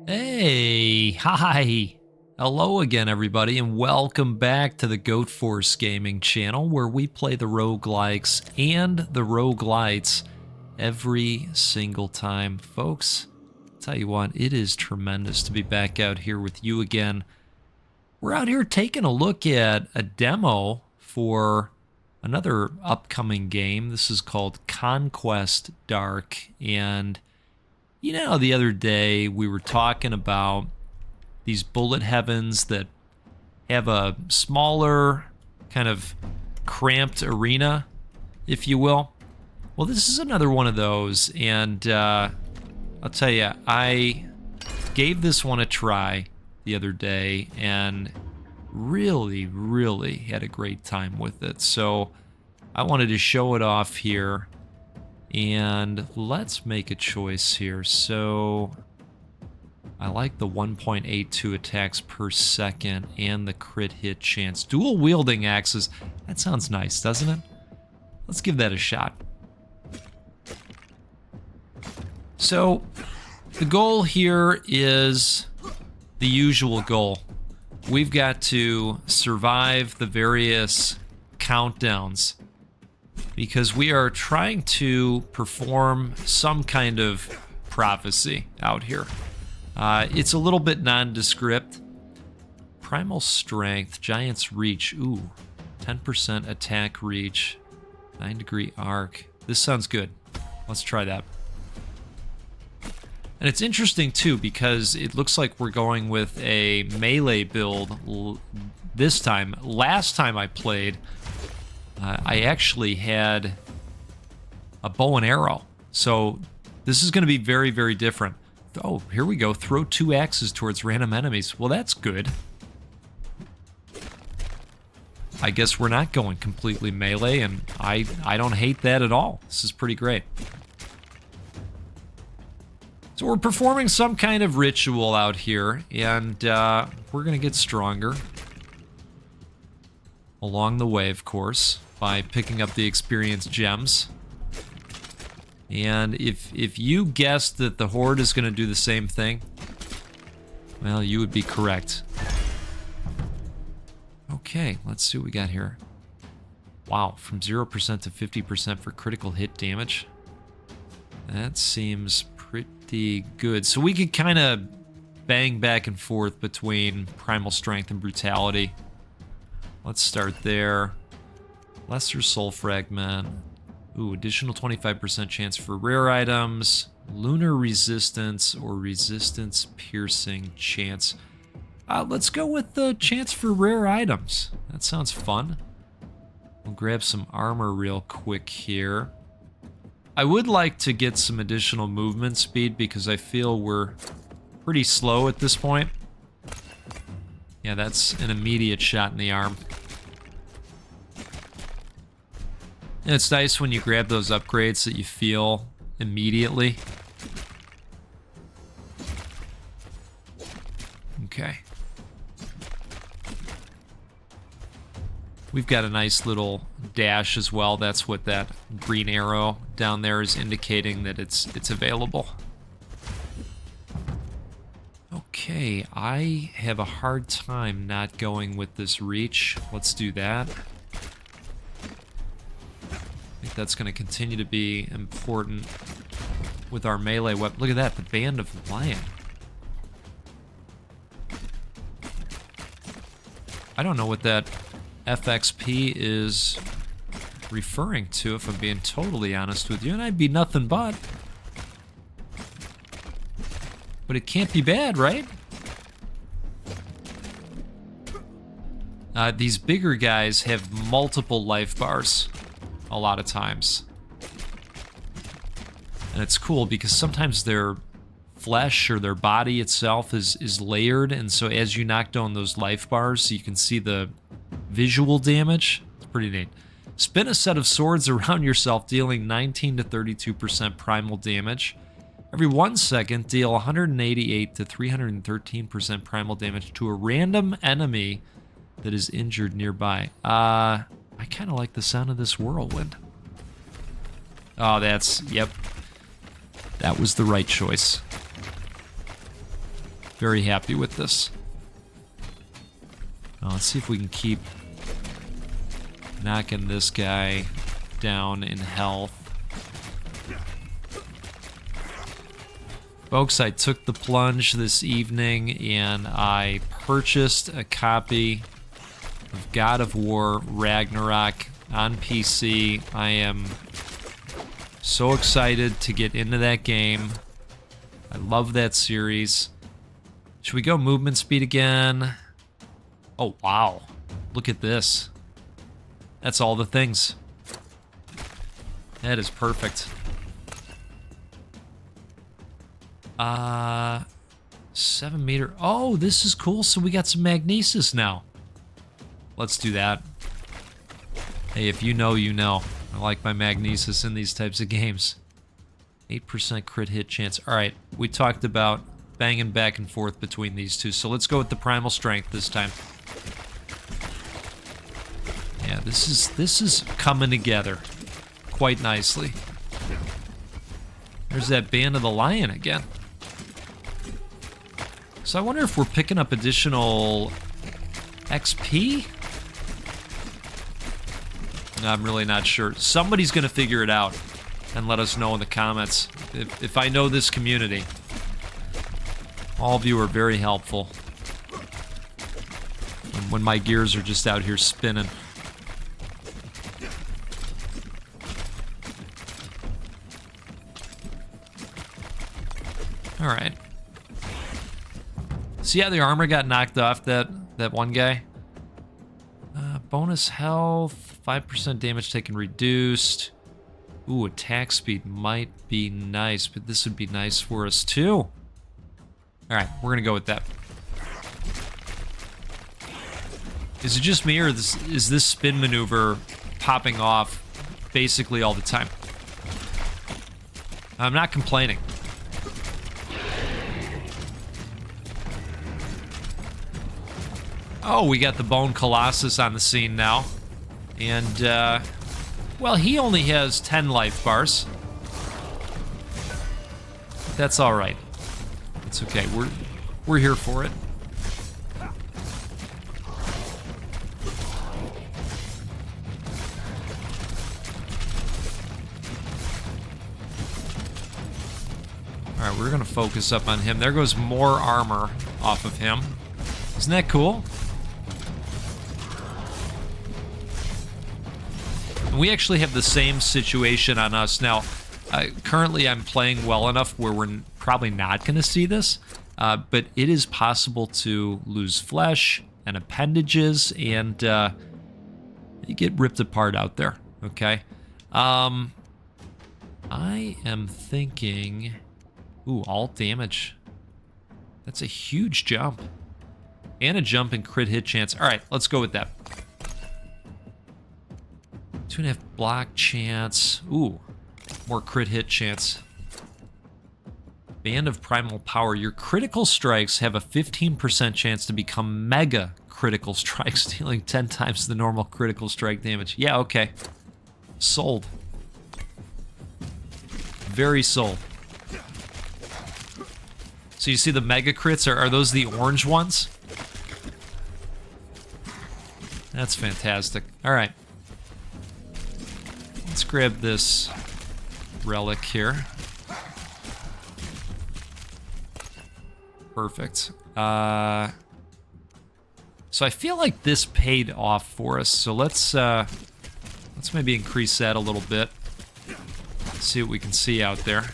Hey, hi. Hello again, everybody, and welcome back to the Goat Force Gaming channel where we play the roguelikes and the roguelites every single time. Folks, tell you what, it is tremendous to be back out here with you again. We're out here taking a look at a demo for another upcoming game. This is called Conquest Dark, and you know, the other day we were talking about these bullet heavens that have a smaller, kind of cramped arena, if you will. Well, this is another one of those, and I'll tell you, I gave this one a try the other day and really had a great time with it. So I wanted to show it off here. And let's make a choice here. So I like the 1.82 attacks per second and the crit hit chance. Dual wielding axes. That sounds nice, doesn't it? Let's give that a shot. So the goal here is the usual goal. We've got to survive the various countdowns, because we are trying to perform some kind of prophecy out here. It's a little bit nondescript. Primal strength, giant's reach. Ooh, 10% attack reach, 9-degree arc. This sounds good. Let's try that. And it's interesting too, because it looks like we're going with a melee build this time. Last time I played, I actually had a bow and arrow. So this is going to be very different. Oh, here we go. Throw 2 axes towards random enemies. Well, that's good. I guess we're not going completely melee, and I don't hate that at all. This is pretty great. So we're performing some kind of ritual out here, and we're going to get stronger along the way, of course, by picking up the experience gems. And if you guessed that the horde is going to do the same thing, well, you would be correct. Okay, let's see what we got here. Wow, from 0% to 50% for critical hit damage. That seems pretty good. So we could kind of bang back and forth between primal strength and brutality. Let's start there. Lesser soul fragment. Ooh, additional 25% chance for rare items. Lunar resistance or resistance piercing chance. Let's go with the chance for rare items. That sounds fun. We'll grab some armor real quick here. I would like to get some additional movement speed because I feel we're pretty slow at this point. Yeah, that's an immediate shot in the arm. And it's nice when you grab those upgrades that you feel immediately. Okay. We've got a nice little dash as well. That's what that green arrow down there is indicating, that it's available. Okay, I have a hard time not going with this reach. Let's do that. I think that's going to continue to be important with our melee weapon. Look at that, the Band of Lion. I don't know what that FXP is referring to, if I'm being totally honest with you, and I'd be nothing but. But it can't be bad, right? These bigger guys have multiple life bars a lot of times. And it's cool because sometimes their flesh or their body itself is layered, and so as you knock down those life bars, you can see the visual damage. It's pretty neat. Spin a set of swords around yourself, dealing 19 to 32% primal damage. Every 1 second, deal 188 to 313% primal damage to a random enemy that is injured nearby. I kind of like the sound of this whirlwind. Oh, yep. That was the right choice. Very happy with this. Now, let's see if we can keep knocking this guy down in health. Folks, I took the plunge this evening and I purchased a copy of God of War Ragnarok on PC. I am so excited to get into that game. I love that series. Should we go movement speed again? Oh, wow. Look at this. That's all the things. That is perfect. 7 meter. Oh, this is cool. So we got some magnesis now. Let's do that. Hey, if you know, you know. I like my magnesis in these types of games. 8% crit hit chance. All right, we talked about banging back and forth between these two. So let's go with the primal strength this time. Yeah, this is coming together quite nicely. There's that Band of the Lion again. So I wonder if we're picking up additional XP? No, I'm really not sure. Somebody's going to figure it out and let us know in the comments. If I know this community. All of you are very helpful. When my gears are just out here spinning. All right. So yeah, the armor got knocked off that one guy. Bonus health, 5% damage taken reduced. Ooh, attack speed might be nice, but this would be nice for us too. All right, we're gonna go with that. Is it just me, or is this spin maneuver popping off basically all the time? I'm not complaining. Oh, we got the Bone Colossus on the scene now. And, well, he only has 10 life bars. That's all right. It's okay. We're here for it. All right, we're gonna focus up on him. There goes more armor off of him. Isn't that cool? We actually have the same situation on us. Now, currently I'm playing well enough where we're probably not going to see this, but it is possible to lose flesh and appendages, and you get ripped apart out there, okay? I am thinking... Ooh, all damage. That's a huge jump. And a jump in crit hit chance. All right, let's go with that. 2.5 block chance. Ooh, more crit hit chance. Band of Primal Power. Your critical strikes have a 15% chance to become mega critical strikes, dealing 10 times the normal critical strike damage. Yeah, okay. Sold. Very sold. So you see the mega crits? Are those the orange ones? That's fantastic. All right. Let's grab this relic here. Perfect. So I feel like this paid off for us. So let's maybe increase that a little bit. See what we can see out there.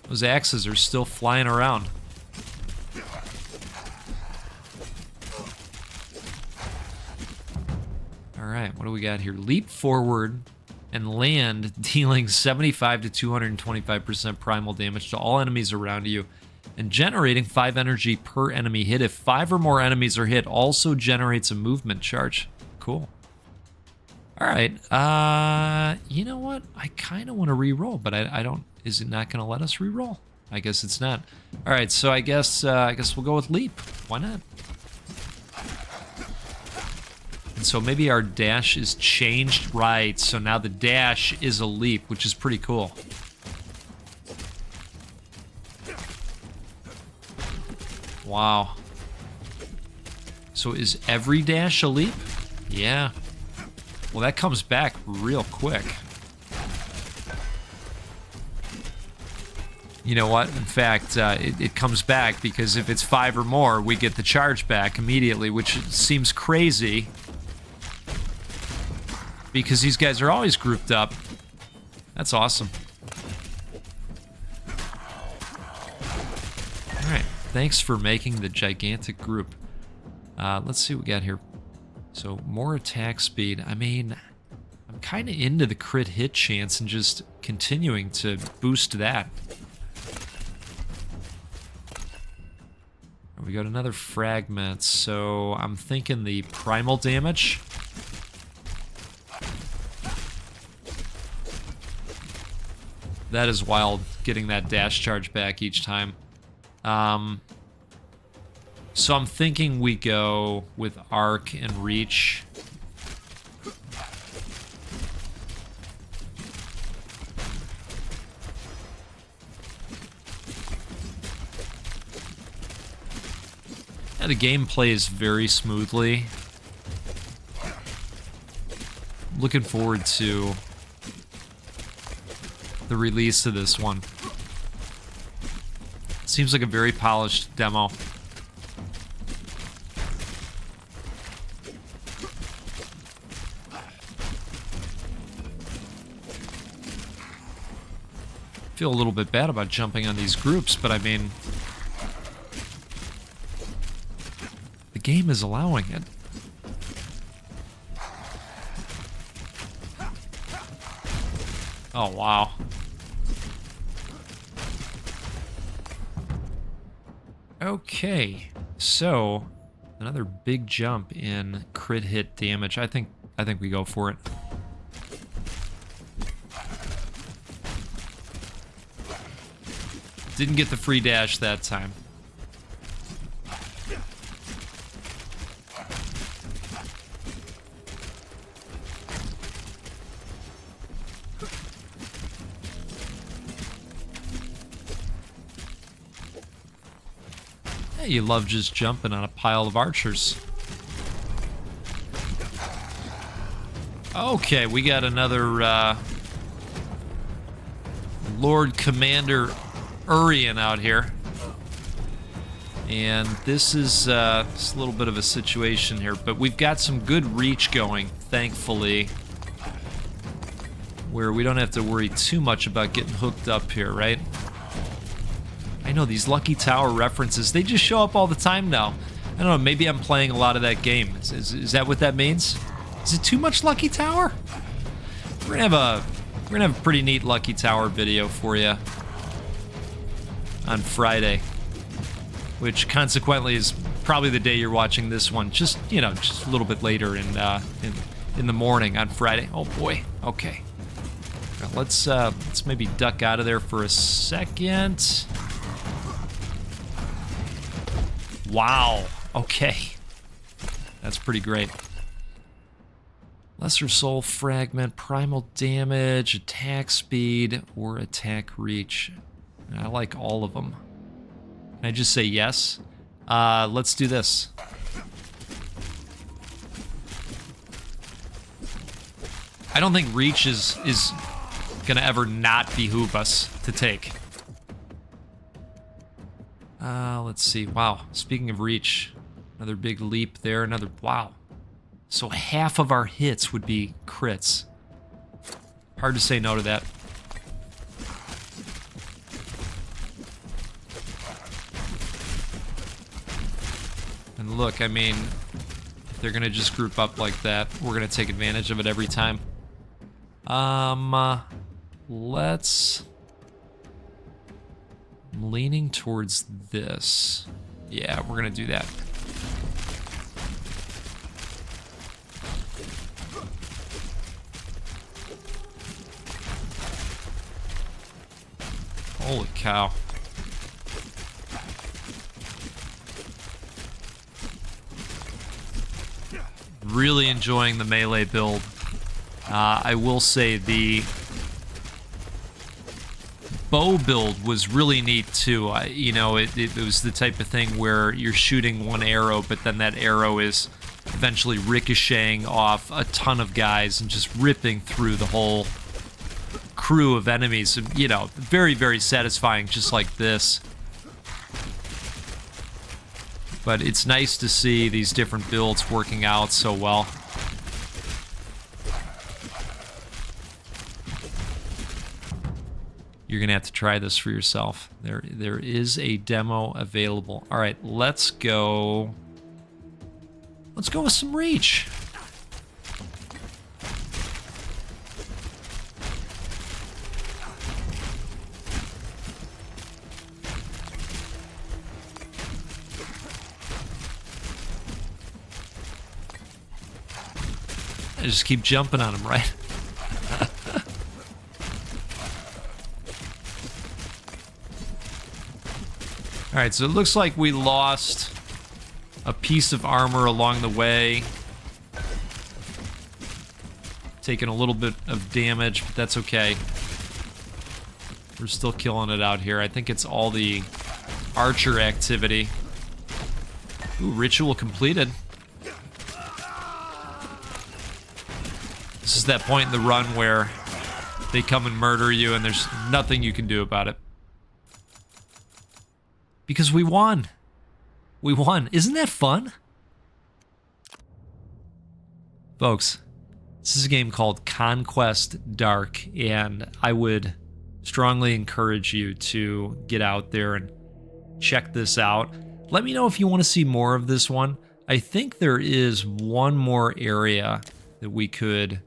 Those axes are still flying around. Alright, what do we got here? Leap forward and land, dealing 75 to 225% primal damage to all enemies around you, and generating 5 energy per enemy hit. If 5 or more enemies are hit, also generates a movement charge. Cool. Alright, you know what? I kind of want to re-roll, but I don't... Is it not going to let us re-roll? I guess it's not. Alright, so I guess we'll go with leap. Why not? And so maybe our dash is changed. Right, so now the dash is a leap, which is pretty cool. Wow. So is every dash a leap? Yeah. Well, that comes back real quick. You know what? In fact, it comes back because if it's 5 or more, we get the charge back immediately, which seems crazy because these guys are always grouped up. That's awesome. All right. Thanks for making the gigantic group. Let's see what we got here. So more attack speed. I mean, I'm kind of into the crit hit chance and just continuing to boost that. We got another fragment, so I'm thinking the primal damage. That is wild, getting that dash charge back each time. So I'm thinking we go with arc and reach. Yeah, the game plays very smoothly. Looking forward to the release of this one. Seems like a very polished demo. Feel a little bit bad about jumping on these groups, but I mean, the game is allowing it. Oh, wow. Okay, so another big jump in crit hit damage. I think we go for it. Didn't get the free dash that time. Hey, you love just jumping on a pile of archers. Okay, we got another Lord Commander Urian out here. And this is a little bit of a situation here, but we've got some good reach going, thankfully, where we don't have to worry too much about getting hooked up here, right? I know these Lucky Tower references, they just show up all the time now. I don't know, maybe I'm playing a lot of that game. Is that what that means? Is it too much Lucky Tower? We're gonna have a pretty neat Lucky Tower video for you on Friday, which consequently is probably the day you're watching this one. Just, you know, just a little bit later in the morning on Friday. Oh boy. Okay. Let's maybe duck out of there for a second. Wow. Okay. That's pretty great. Lesser Soul Fragment, Primal Damage, Attack Speed, or Attack Reach. I like all of them. Can I just say yes? Let's do this. I don't think Reach is gonna ever not behoove us to take. Let's see. Wow. Speaking of Reach, another big leap there. Another, wow. So half of our hits would be crits. Hard to say no to that. And look, I mean, if they're gonna just group up like that, we're gonna take advantage of it every time. I'm leaning towards this. Yeah, we're gonna do that. Holy cow. Really enjoying the melee build. I will say the bow build was really neat too. You know, it was the type of thing where you're shooting one arrow, but then that arrow is eventually ricocheting off a ton of guys and just ripping through the whole crew of enemies. You know, very, very satisfying, just like this. But it's nice to see these different builds working out so well. You're gonna have to try this for yourself. There is a demo available. All right, let's go. Let's go with some reach. I just keep jumping on him, right? All right, so it looks like we lost a piece of armor along the way. Taking a little bit of damage, but that's okay. We're still killing it out here. I think it's all the archer activity. Ooh, ritual completed. This is that point in the run where they come and murder you and there's nothing you can do about it. Because we won. We won. Isn't that fun? Folks, this is a game called Conquest Dark, and I would strongly encourage you to get out there and check this out. Let me know if you want to see more of this one. I think there is one more area that we could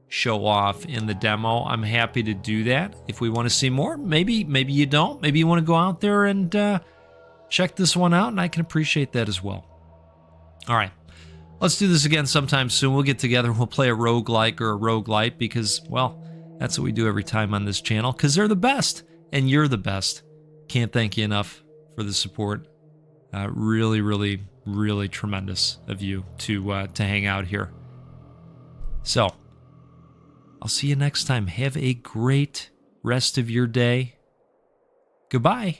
show off in the demo. I'm happy to do that. If we want to see more, maybe you don't. Maybe you want to go out there and check this one out, and I can appreciate that as well. All right, let's do this again sometime soon. We'll get together and we'll play a roguelike or a roguelite because, well, that's what we do every time on this channel because they're the best and you're the best. Can't thank you enough for the support. Really, really, really tremendous of you to hang out here. So, I'll see you next time. Have a great rest of your day. Goodbye.